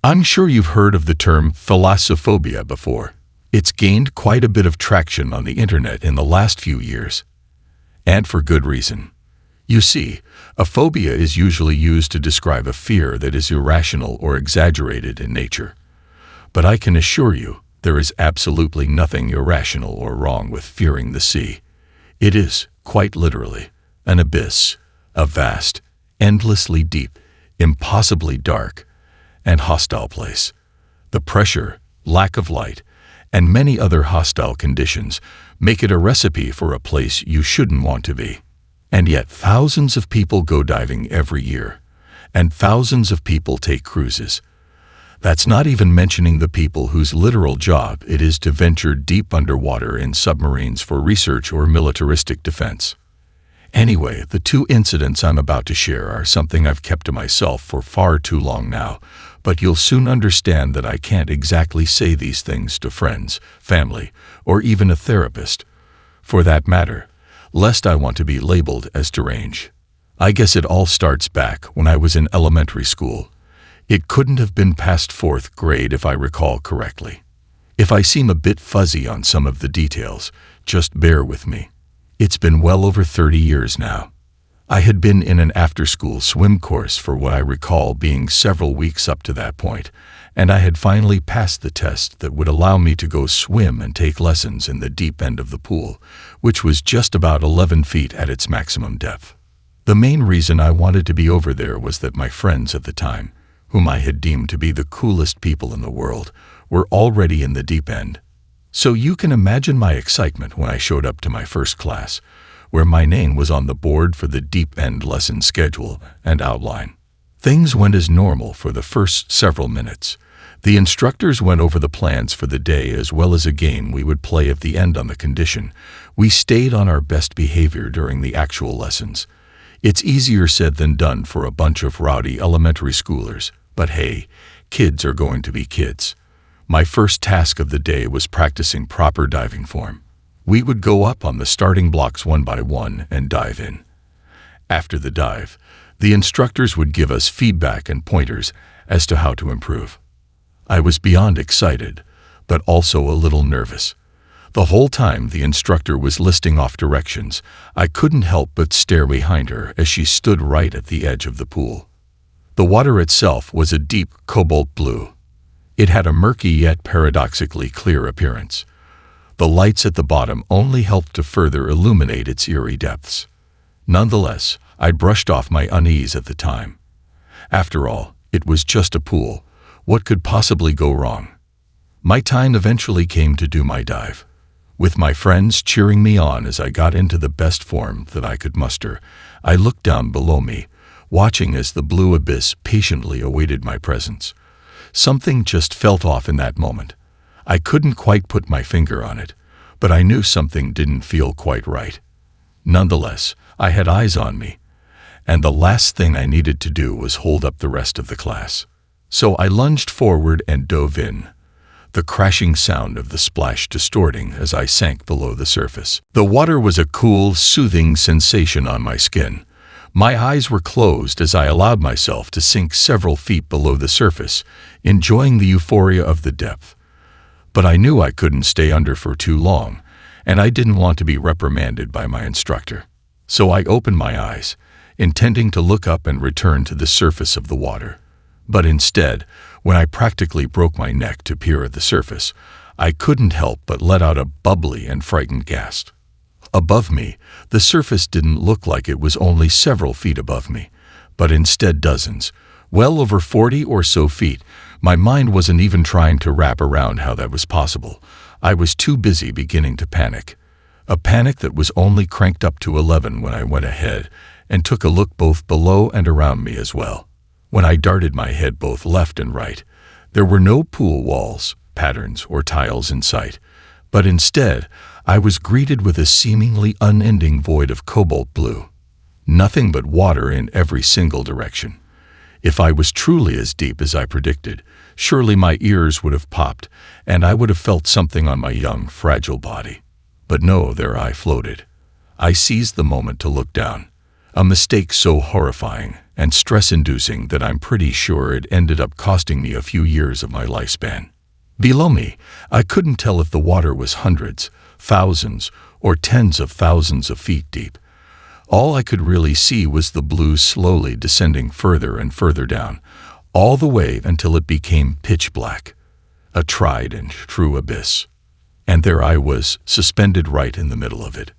I'm sure you've heard of the term thalassophobia before. It's gained quite a bit of traction on the internet in the last few years. And for good reason. You see, a phobia is usually used to describe a fear that is irrational or exaggerated in nature. But I can assure you, there is absolutely nothing irrational or wrong with fearing the sea. It is, quite literally, an abyss, a vast, endlessly deep, impossibly dark, and hostile place. The pressure, lack of light, and many other hostile conditions make it a recipe for a place you shouldn't want to be. And yet thousands of people go diving every year, and thousands of people take cruises. That's not even mentioning the people whose literal job it is to venture deep underwater in submarines for research or militaristic defense. Anyway, the two incidents I'm about to share are something I've kept to myself for far too long now, but you'll soon understand that I can't exactly say these things to friends, family, or even a therapist, for that matter, lest I want to be labeled as deranged. I guess it all starts back when I was in elementary school. It couldn't have been past 4th grade if I recall correctly. If I seem a bit fuzzy on some of the details, just bear with me. It's been well over 30 years now. I had been in an after-school swim course for what I recall being several weeks up to that point, and I had finally passed the test that would allow me to go swim and take lessons in the deep end of the pool, which was just about 11 feet at its maximum depth. The main reason I wanted to be over there was that my friends at the time, whom I had deemed to be the coolest people in the world, were already in the deep end. So you can imagine my excitement when I showed up to my first class, where my name was on the board for the deep end lesson schedule and outline. Things went as normal for the first several minutes. The instructors went over the plans for the day as well as a game we would play at the end on the condition we stayed on our best behavior during the actual lessons. It's easier said than done for a bunch of rowdy elementary schoolers, but hey, kids are going to be kids. My first task of the day was practicing proper diving form. We would go up on the starting blocks one by one and dive in. After the dive, the instructors would give us feedback and pointers as to how to improve. I was beyond excited, but also a little nervous. The whole time the instructor was listing off directions, I couldn't help but stare behind her as she stood right at the edge of the pool. The water itself was a deep cobalt blue. It had a murky yet paradoxically clear appearance. The lights at the bottom only helped to further illuminate its eerie depths. Nonetheless, I brushed off my unease at the time. After all, it was just a pool. What could possibly go wrong? My time eventually came to do my dive. With my friends cheering me on as I got into the best form that I could muster, I looked down below me, watching as the blue abyss patiently awaited my presence. Something just felt off in that moment. I couldn't quite put my finger on it, but I knew something didn't feel quite right. Nonetheless, I had eyes on me, and the last thing I needed to do was hold up the rest of the class. So I lunged forward and dove in, the crashing sound of the splash distorting as I sank below the surface. The water was a cool, soothing sensation on my skin. My eyes were closed as I allowed myself to sink several feet below the surface, enjoying the euphoria of the depth. But I knew I couldn't stay under for too long, and I didn't want to be reprimanded by my instructor. So I opened my eyes, intending to look up and return to the surface of the water. But instead, when I practically broke my neck to peer at the surface, I couldn't help but let out a bubbly and frightened gasp. Above me, the surface didn't look like it was only several feet above me, but instead dozens, well over 40 or so feet. My mind wasn't even trying to wrap around how that was possible. I was too busy beginning to panic. A panic that was only cranked up to 11 when I went ahead and took a look both below and around me as well. When I darted my head both left and right, there were no pool walls, patterns, or tiles in sight, but instead, I was greeted with a seemingly unending void of cobalt blue. Nothing but water in every single direction. If I was truly as deep as I predicted, surely my ears would have popped, and I would have felt something on my young, fragile body. But no, there I floated. I seized the moment to look down. A mistake so horrifying and stress-inducing that I'm pretty sure it ended up costing me a few years of my lifespan. Below me, I couldn't tell if the water was hundreds, thousands, or tens of thousands of feet deep. All I could really see was the blue slowly descending further and further down, all the way until it became pitch black, a tried and true abyss. And there I was, suspended right in the middle of it.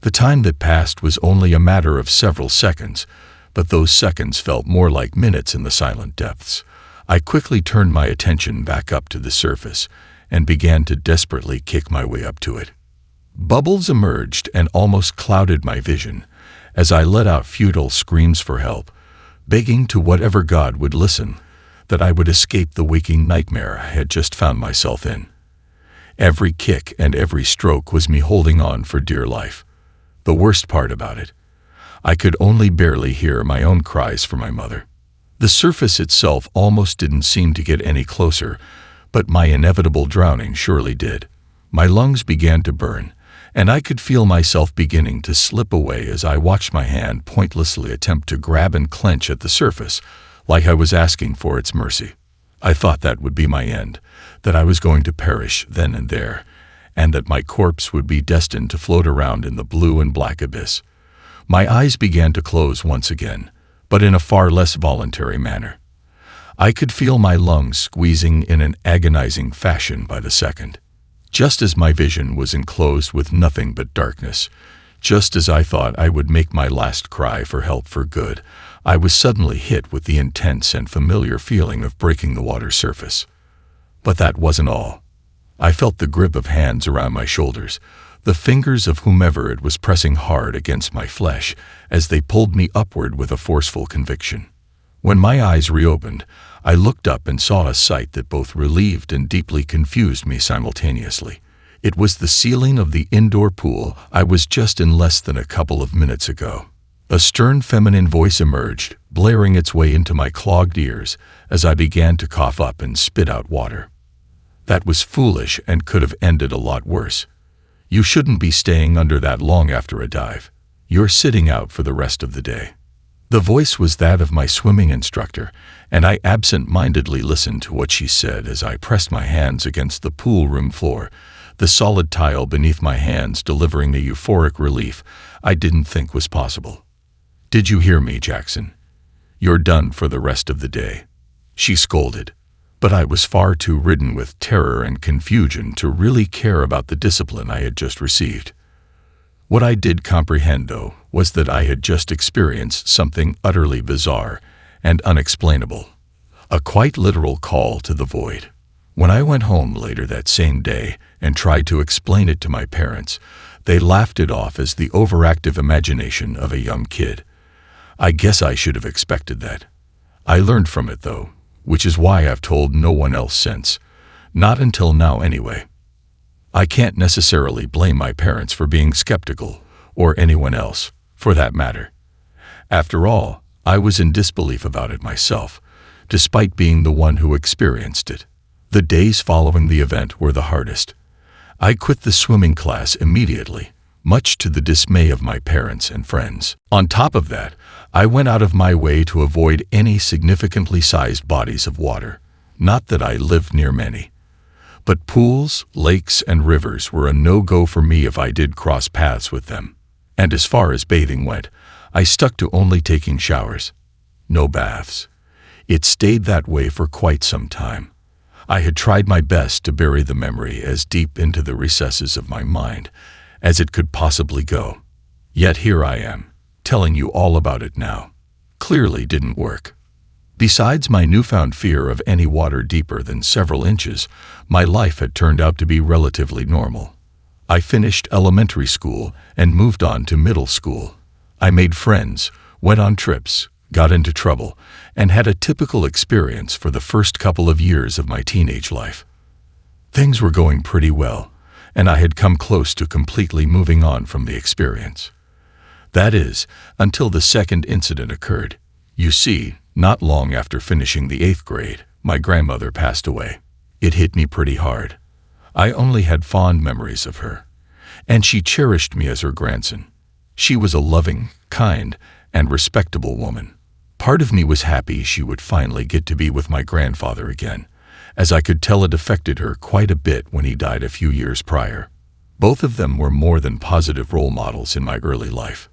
The time that passed was only a matter of several seconds, but those seconds felt more like minutes in the silent depths. I quickly turned my attention back up to the surface and began to desperately kick my way up to it. Bubbles emerged and almost clouded my vision as I let out futile screams for help, begging to whatever God would listen that I would escape the waking nightmare I had just found myself in. Every kick and every stroke was me holding on for dear life. The worst part about it, I could only barely hear my own cries for my mother. The surface itself almost didn't seem to get any closer, but my inevitable drowning surely did. My lungs began to burn, and I could feel myself beginning to slip away as I watched my hand pointlessly attempt to grab and clench at the surface, like I was asking for its mercy. I thought that would be my end, that I was going to perish then and there, and that my corpse would be destined to float around in the blue and black abyss. My eyes began to close once again, but in a far less voluntary manner. I could feel my lungs squeezing in an agonizing fashion by the second. Just as my vision was enclosed with nothing but darkness, just as I thought I would make my last cry for help for good, I was suddenly hit with the intense and familiar feeling of breaking the water's surface. But that wasn't all. I felt the grip of hands around my shoulders, the fingers of whomever it was pressing hard against my flesh as they pulled me upward with a forceful conviction. When my eyes reopened, I looked up and saw a sight that both relieved and deeply confused me simultaneously. It was the ceiling of the indoor pool I was just in less than a couple of minutes ago. A stern feminine voice emerged, blaring its way into my clogged ears as I began to cough up and spit out water. That was foolish and could have ended a lot worse. You shouldn't be staying under that long after a dive. You're sitting out for the rest of the day. The voice was that of my swimming instructor, and I absent-mindedly listened to what she said as I pressed my hands against the pool room floor, the solid tile beneath my hands delivering the euphoric relief I didn't think was possible. "Did you hear me, Jackson? You're done for the rest of the day," she scolded. But I was far too ridden with terror and confusion to really care about the discipline I had just received. What I did comprehend, though, was that I had just experienced something utterly bizarre and unexplainable, a quite literal call to the void. When I went home later that same day and tried to explain it to my parents, they laughed it off as the overactive imagination of a young kid. I guess I should have expected that. I learned from it, though, which is why I've told no one else since. Not until now, anyway. I can't necessarily blame my parents for being skeptical, or anyone else, for that matter. After all, I was in disbelief about it myself, despite being the one who experienced it. The days following the event were the hardest. I quit the swimming class immediately, much to the dismay of my parents and friends. On top of that, I went out of my way to avoid any significantly sized bodies of water. Not that I lived near many. But pools, lakes, and rivers were a no-go for me if I did cross paths with them. And as far as bathing went, I stuck to only taking showers. No baths. It stayed that way for quite some time. I had tried my best to bury the memory as deep into the recesses of my mind as it could possibly go. Yet here I am, telling you all about it now. Clearly didn't work. Besides my newfound fear of any water deeper than several inches, my life had turned out to be relatively normal. I finished elementary school and moved on to middle school. I made friends, went on trips, got into trouble, and had a typical experience for the first couple of years of my teenage life. Things were going pretty well, and I had come close to completely moving on from the experience. That is, until the second incident occurred. You see, not long after finishing the 8th grade, my grandmother passed away. It hit me pretty hard. I only had fond memories of her, and she cherished me as her grandson. She was a loving, kind, and respectable woman. Part of me was happy she would finally get to be with my grandfather again, as I could tell it affected her quite a bit when he died a few years prior. Both of them were more than positive role models in my early life.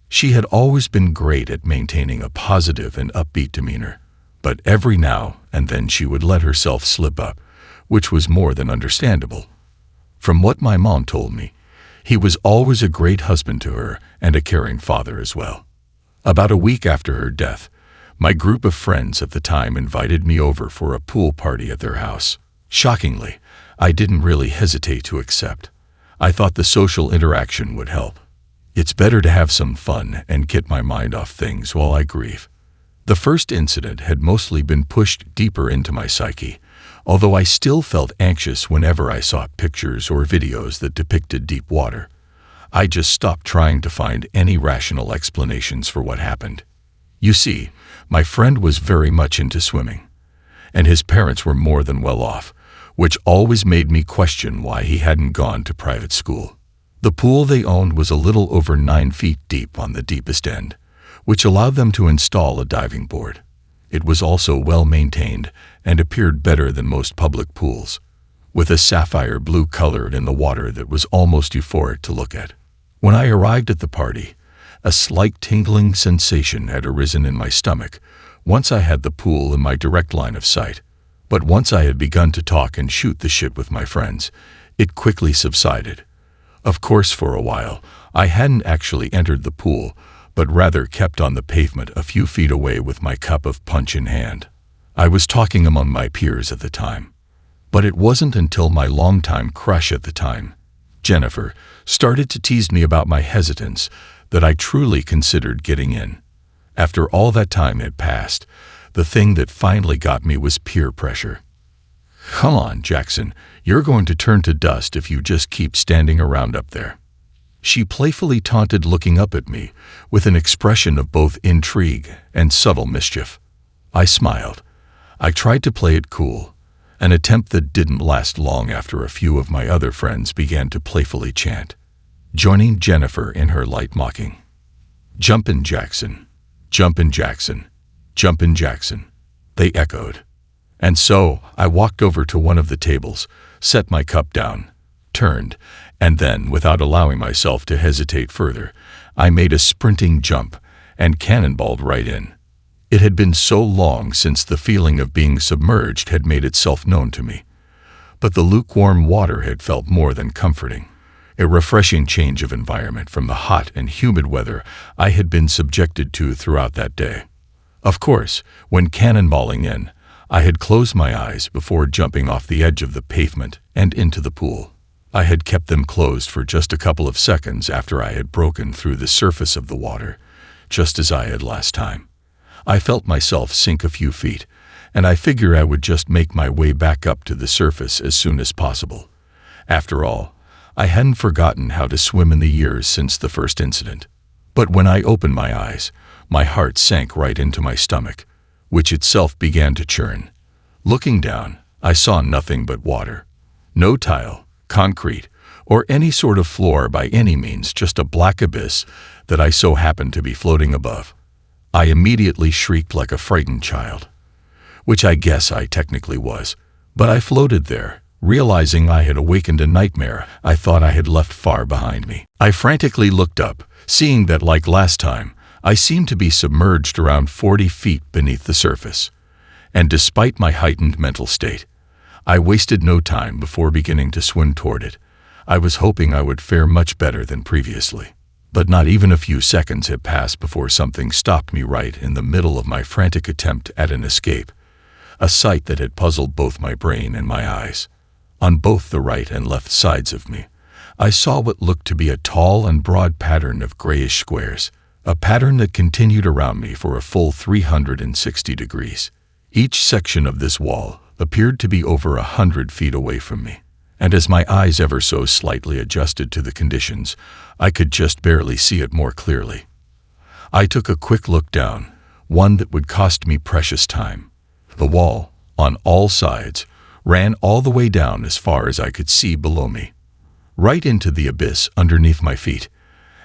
She had always been great at maintaining a positive and upbeat demeanor, but every now and then she would let herself slip up, which was more than understandable. From what my mom told me, he was always a great husband to her and a caring father as well. About a week after her death, my group of friends at the time invited me over for a pool party at their house. Shockingly, I didn't really hesitate to accept. I thought the social interaction would help. It's better to have some fun and get my mind off things while I grieve. The first incident had mostly been pushed deeper into my psyche, although I still felt anxious whenever I saw pictures or videos that depicted deep water. I just stopped trying to find any rational explanations for what happened. You see, my friend was very much into swimming, and his parents were more than well off, which always made me question why he hadn't gone to private school. The pool they owned was a little over 9 feet deep on the deepest end, which allowed them to install a diving board. It was also well maintained and appeared better than most public pools, with a sapphire blue color in the water that was almost euphoric to look at. When I arrived at the party, a slight tingling sensation had arisen in my stomach once I had the pool in my direct line of sight. But once I had begun to talk and shoot the shit with my friends, it quickly subsided. Of course, for a while, I hadn't actually entered the pool, but rather kept on the pavement a few feet away with my cup of punch in hand. I was talking among my peers at the time. But it wasn't until my longtime crush at the time, Jennifer, started to tease me about my hesitance that I truly considered getting in. After all that time had passed, the thing that finally got me was peer pressure. "Come on, Jackson, you're going to turn to dust if you just keep standing around up there." She playfully taunted, looking up at me with an expression of both intrigue and subtle mischief. I smiled. I tried to play it cool, an attempt that didn't last long after a few of my other friends began to playfully chant, joining Jennifer in her light mocking. "Jumpin' Jackson, jumpin' Jackson, jumpin' Jackson," they echoed. And so I walked over to one of the tables, set my cup down, turned, and then, without allowing myself to hesitate further, I made a sprinting jump and cannonballed right in. It had been so long since the feeling of being submerged had made itself known to me, but the lukewarm water had felt more than comforting, a refreshing change of environment from the hot and humid weather I had been subjected to throughout that day. Of course, when cannonballing in, I had closed my eyes before jumping off the edge of the pavement and into the pool. I had kept them closed for just a couple of seconds after I had broken through the surface of the water, just as I had last time. I felt myself sink a few feet, and I figured I would just make my way back up to the surface as soon as possible. After all, I hadn't forgotten how to swim in the years since the first incident. But when I opened my eyes, my heart sank right into my stomach, which itself began to churn. Looking down, I saw nothing but water. No tile, concrete, or any sort of floor by any means, just a black abyss that I so happened to be floating above. I immediately shrieked like a frightened child, which I guess I technically was, but I floated there, realizing I had awakened a nightmare I thought I had left far behind me. I frantically looked up, seeing that, like last time, I seemed to be submerged around 40 feet beneath the surface. And despite my heightened mental state, I wasted no time before beginning to swim toward it. I was hoping I would fare much better than previously. But not even a few seconds had passed before something stopped me right in the middle of my frantic attempt at an escape, a sight that had puzzled both my brain and my eyes. On both the right and left sides of me, I saw what looked to be a tall and broad pattern of grayish squares, a pattern that continued around me for a full 360 degrees. Each section of this wall appeared to be over 100 feet away from me, and as my eyes ever so slightly adjusted to the conditions, I could just barely see it more clearly. I took a quick look down, one that would cost me precious time. The wall, on all sides, ran all the way down as far as I could see below me, right into the abyss underneath my feet.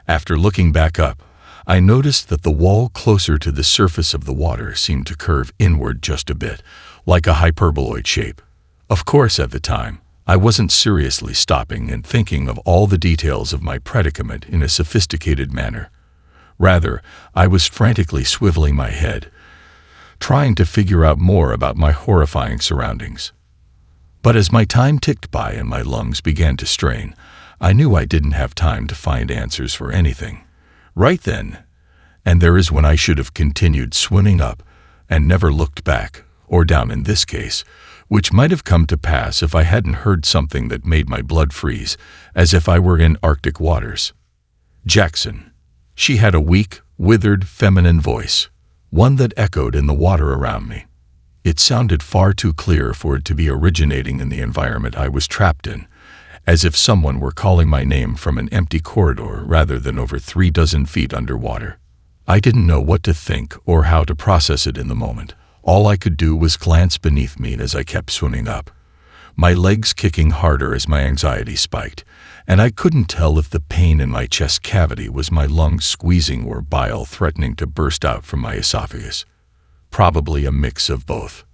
After looking back up, I noticed that the wall closer to the surface of the water seemed to curve inward just a bit, like a hyperboloid shape. Of course, at the time, I wasn't seriously stopping and thinking of all the details of my predicament in a sophisticated manner. Rather, I was frantically swiveling my head, trying to figure out more about my horrifying surroundings. But as my time ticked by and my lungs began to strain, I knew I didn't have time to find answers for anything. Right then, and there is when I should have continued swimming up and never looked back, or down in this case, which might have come to pass if I hadn't heard something that made my blood freeze, as if I were in Arctic waters. Jackson. She had a weak, withered, feminine voice, one that echoed in the water around me. It sounded far too clear for it to be originating in the environment I was trapped in, as if someone were calling my name from an empty corridor rather than over 36 feet underwater. I didn't know what to think or how to process it in the moment. All I could do was glance beneath me as I kept swimming up, my legs kicking harder as my anxiety spiked, and I couldn't tell if the pain in my chest cavity was my lungs squeezing or bile threatening to burst out from my esophagus. Probably a mix of both.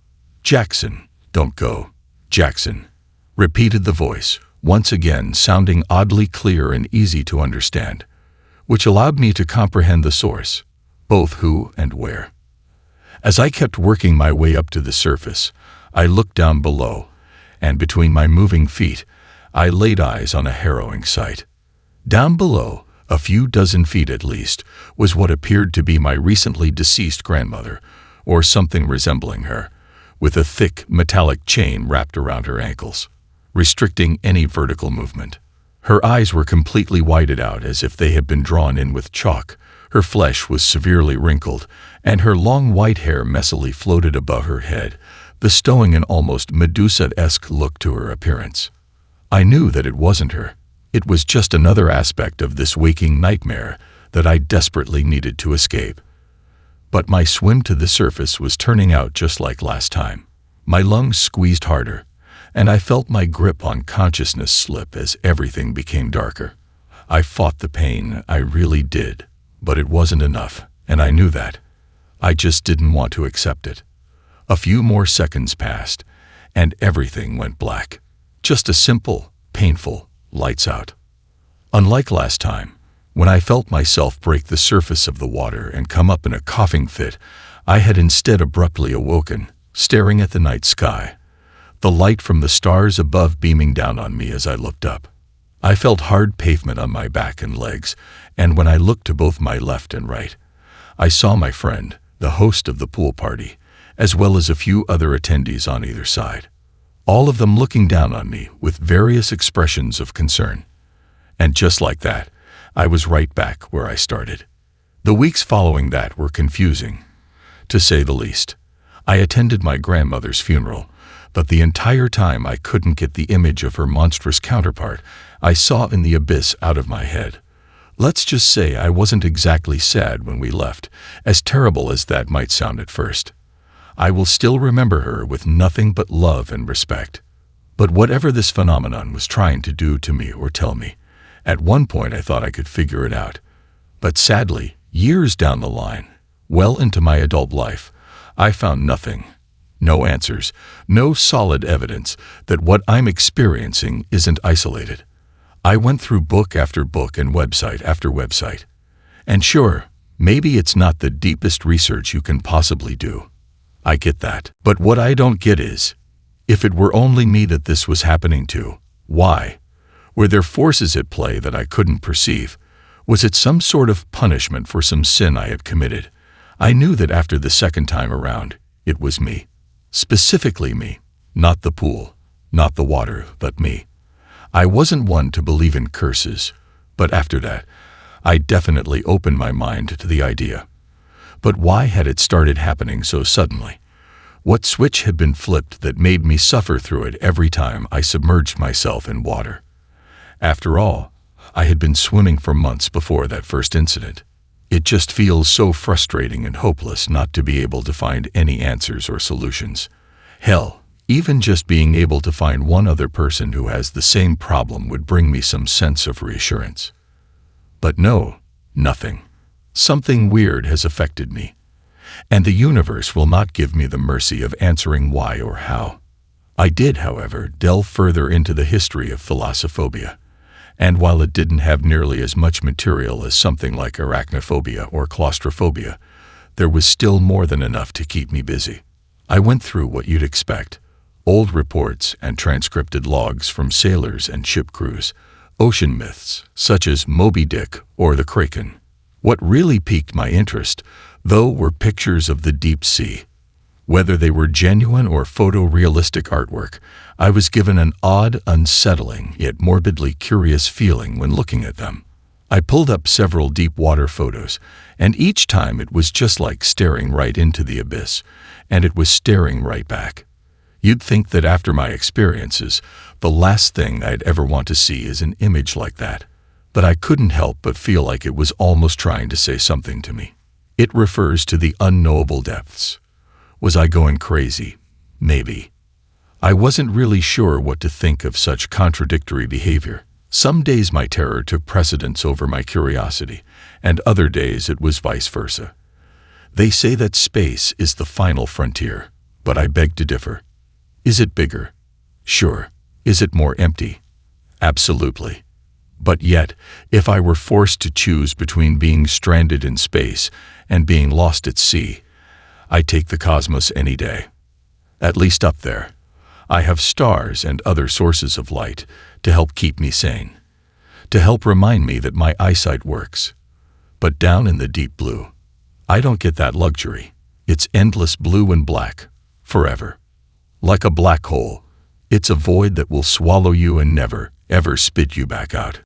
"Jackson, don't go. Jackson," repeated the voice, once again sounding oddly clear and easy to understand, which allowed me to comprehend the source, both who and where. As I kept working my way up to the surface, I looked down below, and between my moving feet, I laid eyes on a harrowing sight. Down below, a few dozen feet at least, was what appeared to be my recently deceased grandmother, or something resembling her, with a thick, metallic chain wrapped around her ankles, restricting any vertical movement. Her eyes were completely whited out as if they had been drawn in with chalk. Her flesh was severely wrinkled, and her long white hair messily floated above her head, bestowing an almost Medusa-esque look to her appearance. I knew that it wasn't her. It was just another aspect of this waking nightmare that I desperately needed to escape. But my swim to the surface was turning out just like last time. My lungs squeezed harder, and I felt my grip on consciousness slip as everything became darker. I fought the pain, I really did, but it wasn't enough, and I knew that. I just didn't want to accept it. A few more seconds passed, and everything went black. Just a simple, painful lights out. Unlike last time, when I felt myself break the surface of the water and come up in a coughing fit, I had instead abruptly awoken, staring at the night sky, the light from the stars above beaming down on me as I looked up. I felt hard pavement on my back and legs, and when I looked to both my left and right, I saw my friend, the host of the pool party, as well as a few other attendees on either side, all of them looking down on me with various expressions of concern. And just like that, I was right back where I started. The weeks following that were confusing, to say the least. I attended my grandmother's funeral, but the entire time I couldn't get the image of her monstrous counterpart I saw in the abyss out of my head. Let's just say I wasn't exactly sad when we left, as terrible as that might sound at first. I will still remember her with nothing but love and respect. But whatever this phenomenon was trying to do to me or tell me, at one point I thought I could figure it out. But sadly, years down the line, well into my adult life, I found nothing. No answers, no solid evidence that what I'm experiencing isn't isolated. I went through book after book and website after website. And sure, maybe it's not the deepest research you can possibly do. I get that. But what I don't get is, if it were only me that this was happening to, why? Were there forces at play that I couldn't perceive? Was it some sort of punishment for some sin I had committed? I knew that after the second time around, it was me. Specifically me. Not the pool, not the water, but me. I wasn't one to believe in curses, but after that, I definitely opened my mind to the idea. But why had it started happening so suddenly? What switch had been flipped that made me suffer through it every time I submerged myself in water? After all, I had been swimming for months before that first incident. It just feels so frustrating and hopeless not to be able to find any answers or solutions. Hell, even just being able to find one other person who has the same problem would bring me some sense of reassurance. But no, nothing. Something weird has affected me, and the universe will not give me the mercy of answering why or how. I did, however, delve further into the history of thalassophobia, and while it didn't have nearly as much material as something like arachnophobia or claustrophobia, there was still more than enough to keep me busy. I went through what you'd expect: old reports and transcripted logs from sailors and ship crews, ocean myths such as Moby Dick or the Kraken. What really piqued my interest, though, were pictures of the deep sea. Whether they were genuine or photorealistic artwork, I was given an odd, unsettling, yet morbidly curious feeling when looking at them. I pulled up several deep water photos, and each time it was just like staring right into the abyss, and it was staring right back. You'd think that after my experiences, the last thing I'd ever want to see is an image like that, but I couldn't help but feel like it was almost trying to say something to me. It refers to the unknowable depths. Was I going crazy? Maybe. I wasn't really sure what to think of such contradictory behavior. Some days my terror took precedence over my curiosity, and other days it was vice versa. They say that space is the final frontier, but I beg to differ. Is it bigger? Sure. Is it more empty? Absolutely. But yet, if I were forced to choose between being stranded in space and being lost at sea, I'd take the cosmos any day. At least up there, I have stars and other sources of light to help keep me sane, to help remind me that my eyesight works. But down in the deep blue, I don't get that luxury. It's endless blue and black, forever. Like a black hole, it's a void that will swallow you and never, ever spit you back out.